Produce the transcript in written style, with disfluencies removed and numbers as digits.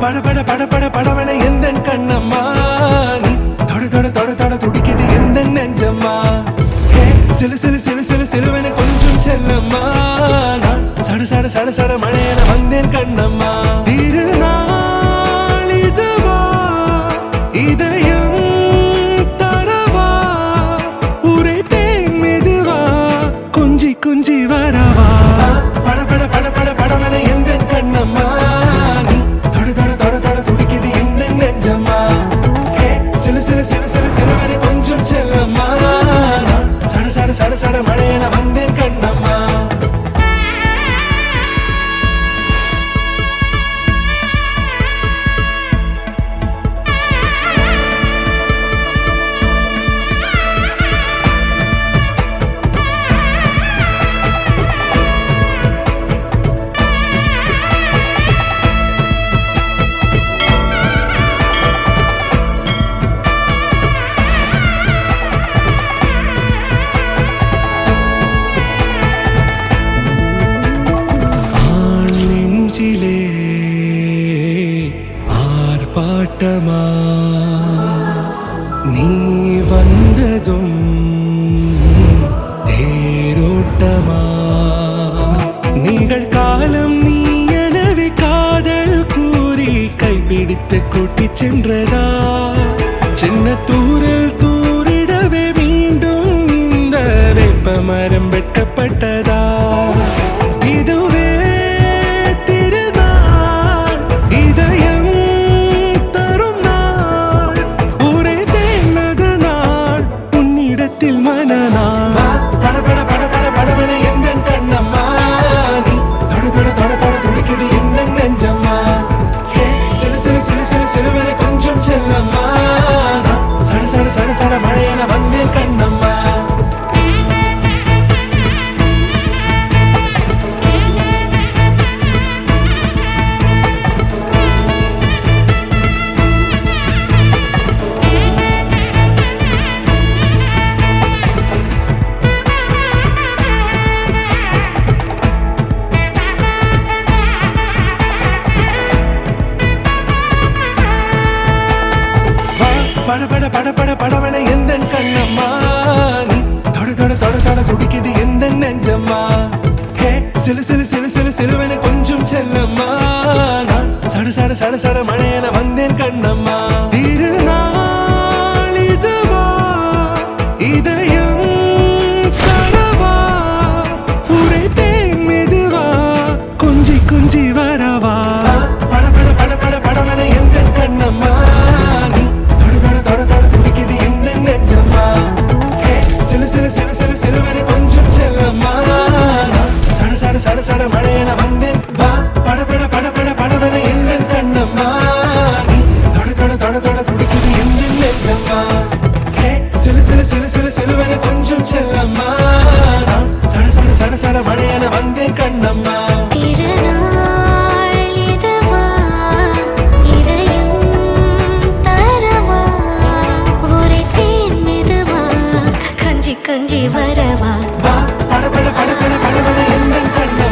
பட பட பட பட படவன எந்த கண்ணம்மா நீ தொட தொட தொட தொட துடிக்குது எந்த நெஞ்சம்மா சிலு சிலு சிலு சிலு சிலுவன கொஞ்சம் செல்லம்மா நான் சட சட சட சட மழையன வந்தேன் கண்ணம்மா திருநாள் இதுவா இதயம் தரவா உரைத்தேன் மெதுவா கொஞ்சி கொஞ்சி வரவா பட பட பட பட படவன எந்த கண்ணம்மா நீ தொட தொட தொட தொட துடிக்குது எந்த நெஞ்சம்மா சிலு சிலு சிலு சிலு சிலுவன கொஞ்சம் செல்லம்மா சட சட சட சட மழையன வந்தேன் கண்ணம்மா ஆர்ப்பாட்டமா நீ வந்ததும் தேரோட்டமா நிகழ்காலம் நீ எனவே காதல் கூறி கைப்பிடித்து கூட்டிச் சென்றதா சின்ன தூரல் தூரிடவே மீண்டும் இந்த வேப்ப மரம் வெட்டப்பட்டதா இதுவே திருநாள் இதயம் தரும் நாள் ஒரே தேனது நாள் உன்னிடத்தில் மனநாள் பட பட பட பட படவன எந்த கண்ணம்மா நீ தொட தொட தொட தொட துடிக்குது எந்த நெஞ்சம்மா சிலு சிலு சிலு சிலு சிலுவன கொஞ்சம் செல்லம்மா சட சட சட சட மழையன வந்தேன் கண்ணம்மா பட பட பட பட படவன எந்த கண்ணம்மா நீ தொட தொட தொட தொட துடிக்குது எந்த நெஞ்சம்மா சிலு சிலு சிலு சிலு சிலுவன கொஞ்சம் செல்லம்மா நான் சட சட சட சட மழையன வந்தேன் கண்ணம்மா திருநாள் இதுவா இதயம் தரவா உரைத்தேன் மெதுவா கொஞ்சி கொஞ்சி வரவா பட பட பட பட படவன எந்த கண்ணம்மா நீ தொட தொட தொட தொட துடிக்குது எந்த நெஞ்சம்மா சிலு சிலு சிலு சிலு சிலுவன கொஞ்சம் செல்லம்மா சட சட சட சட மழையன வந்தேன் வா பட பட பட பட படவன எந்த கண்ணம்மா நீ தொட தொட தொட தொட துடிக்குது எந்த நெஞ்சம்மா சிலு சிலு சிலு சிலு சிலுவன கொஞ்சம் செல்லம்மா சட சட சட சட மழையன வந்தேன் கண்ணம்மா திருநாள் இதுவா இதயம் தரவா உரைத்தேன் மெதுவா கொஞ்சி கொஞ்சி வரவா வா பட பட பட பட படவன எந்த கண்ணம்மா